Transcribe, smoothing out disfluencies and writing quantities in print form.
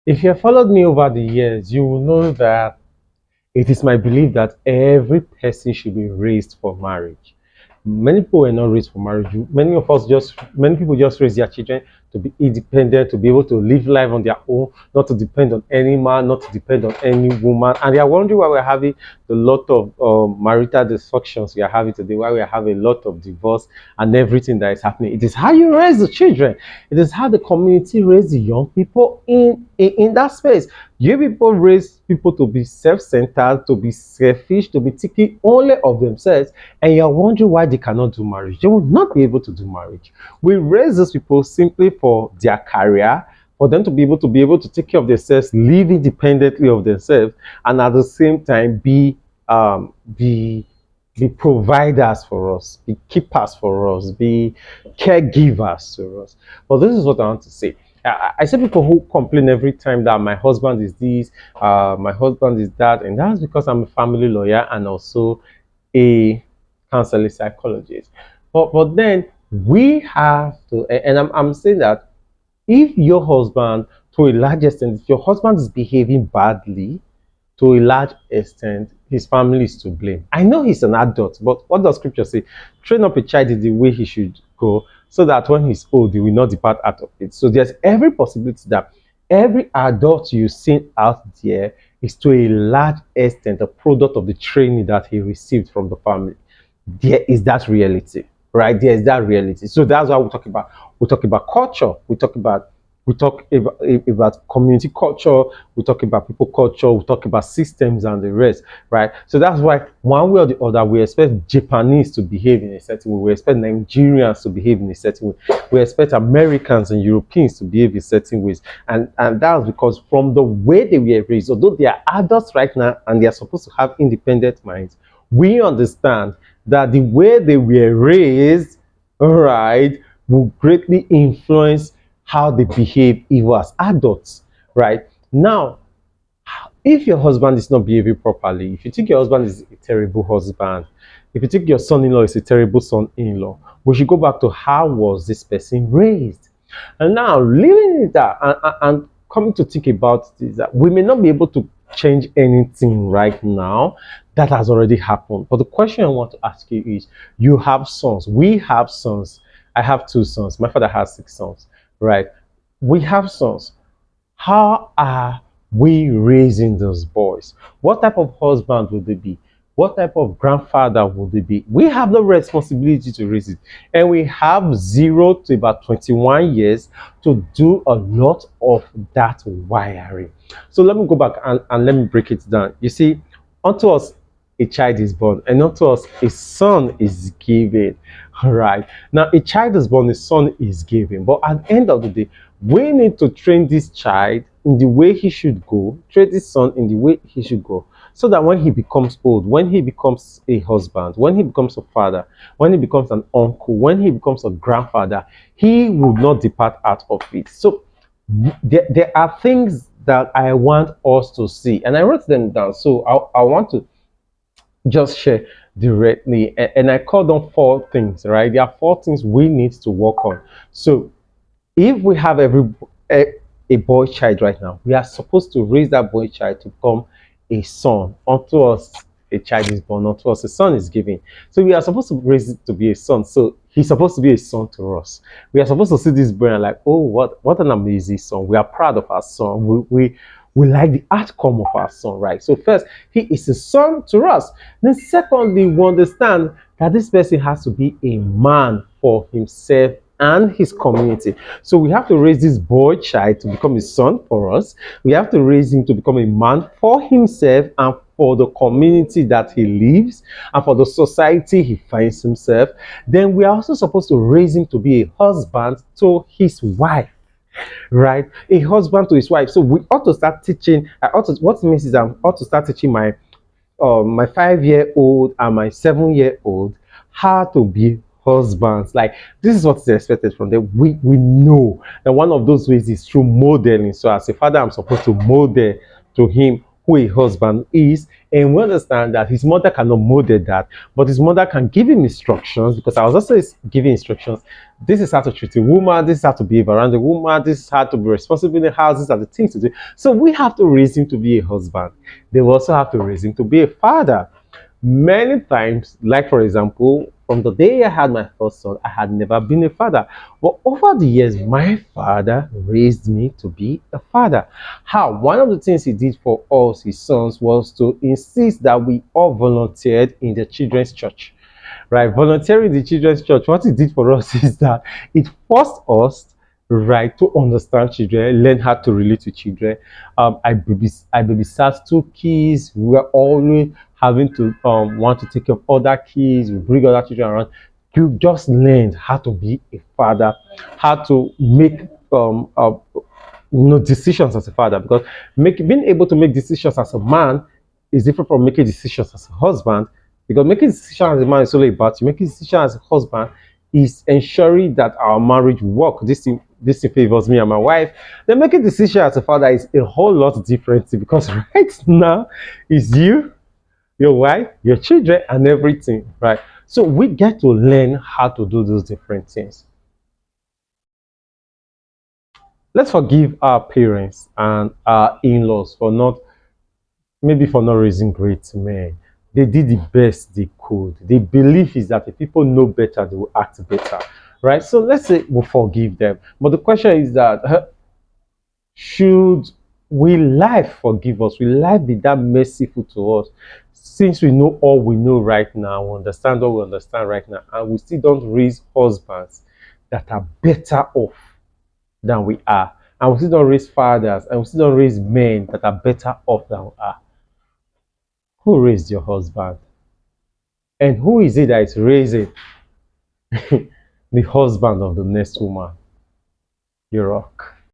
If you have followed me over the years, you will know that it is my belief that every person should be raised for marriage. Many people were not raised for marriage. Many people just raise their children to be independent, to be able to live life on their own, not to depend on any man, not to depend on any woman. And they are wondering why we're having a lot of marital dysfunctions we are having today, why we are having a lot of divorce and everything that is happening. It is how you raise the children. It is how the community raise the young people in that space. You people raise people to be self-centered, to be selfish, to be thinking only of themselves, and you're wondering why they cannot do marriage. They will not be able to do marriage. We raise those people simply for their career, for them to be able to take care of themselves, live independently of themselves, and at the same time um be be providers for us, be keepers for us, be caregivers for us. But this is what I want to say. I see people who complain every time that my husband is this, my husband is that, and that's because I'm a family lawyer and also a counseling psychologist. But then we have to, and I'm saying that if your husband, to a large extent, if your husband is behaving badly, to a large extent, his family is to blame. I know he's an adult, but what does scripture say? Train up a child in the way he should go, so that when he's old, he will not depart out of it. So there's every possibility that every adult you see out there is to a large extent a product of the training that he received from the family. There is that reality, right? There is that reality. So that's why we talk about culture. We talk about community culture. We talk about people culture. We talk about systems and the rest, right? So that's why one way or the other we expect Japanese to behave in a certain way. We expect Nigerians to behave in a certain way. We expect Americans and Europeans to behave in certain ways, and that's because from the way they were raised, although they are adults right now and they are supposed to have independent minds, we understand that the way they were raised, all right, will greatly influence how they behave even as adults, right? Now, if your husband is not behaving properly, if you think your husband is a terrible husband, if you think your son-in-law is a terrible son-in-law, we should go back to how was this person raised. And now, leaving it that and coming to think about this, that we may not be able to change anything right now that has already happened. But the question I want to ask you is, you have sons, we have sons. I have two sons. My father has six sons, right? We have sons. How are we raising those boys? What type of husband would they be? What type of grandfather would they be? We have the responsibility to raise it. And we have 0 to about 21 years to do a lot of that wiring. So let me go back and let me break it down. You see, unto us a child is born, and unto us a son is given. All right. Now, a child is born, a son is given. But at the end of the day, we need to train this child in the way he should go, train this son in the way he should go, so that when he becomes old, when he becomes a husband, when he becomes a father, when he becomes an uncle, when he becomes a grandfather, he will not depart out of it. So there are things that I want us to see, and I wrote them down. So I want to just share directly, and I call them four things, right? There are four things we need to work on. So if we have a, a boy child right now, we are supposed to raise that boy child to become a son. Unto us a child is born, unto us a son is given. So we are supposed to raise it to be a son. So he's supposed to be a son to us. We are supposed to see this boy and like, oh, what an amazing son. We are proud of our son. We like the outcome of our son, right? So first, he is a son to us. Then secondly, we understand that this person has to be a man for himself and his community. So we have to raise this boy child to become a son for us. We have to raise him to become a man for himself and for the community that he lives and for the society he finds himself. Then we are also supposed to raise him to be a husband to his wife, right? A husband to his wife. So we ought to start teaching. What it means is I ought to start teaching my 5-year-old and my 7-year-old how to be husbands. Like, this is what is expected from them. We know, and one of those ways is through modeling. So as a father, I'm supposed to model to him who a husband is, and we understand that his mother cannot model that, but his mother can give him instructions, because I was also giving instructions. This is how to treat a woman, this is how to behave around a woman, this is how to be responsible in the house, these are the things to do. So we have to raise him to be a husband. They will also have to raise him to be a father. Many times, like for example, from the day I had my first son, I had never been a father. But over the years, my father raised me to be a father. How? One of the things he did for us, his sons, was to insist that we all volunteered in the children's church. Right? Volunteering in the children's church, what it did for us is that it forced us, right, to understand children, learn how to relate to children. I babysat two kids. We were always having to want to take care of other kids. We bring other children around. You just learned how to be a father, how to make decisions as a father, because being able to make decisions as a man is different from making decisions as a husband, because making decisions as a man is only about you. Making decisions as a husband is ensuring that our marriage work. This thing favors me and my wife. Then making decisions as a father is a whole lot different, because right now is you, your wife, your children, and everything, right? So we get to learn how to do those different things. Let's forgive our parents and our in-laws for not, maybe for not raising great men. They did the best they could. The belief is that if people know better, they will act better, right? So let's say we forgive them. But the question is that should will life forgive us? Will life be that merciful to us? Since we know all we know right now, we understand all we understand right now, and we still don't raise husbands that are better off than we are. And we still don't raise fathers, and we still don't raise men that are better off than we are. Who raised your husband? And who is it that is raising the husband of the next woman? You rock.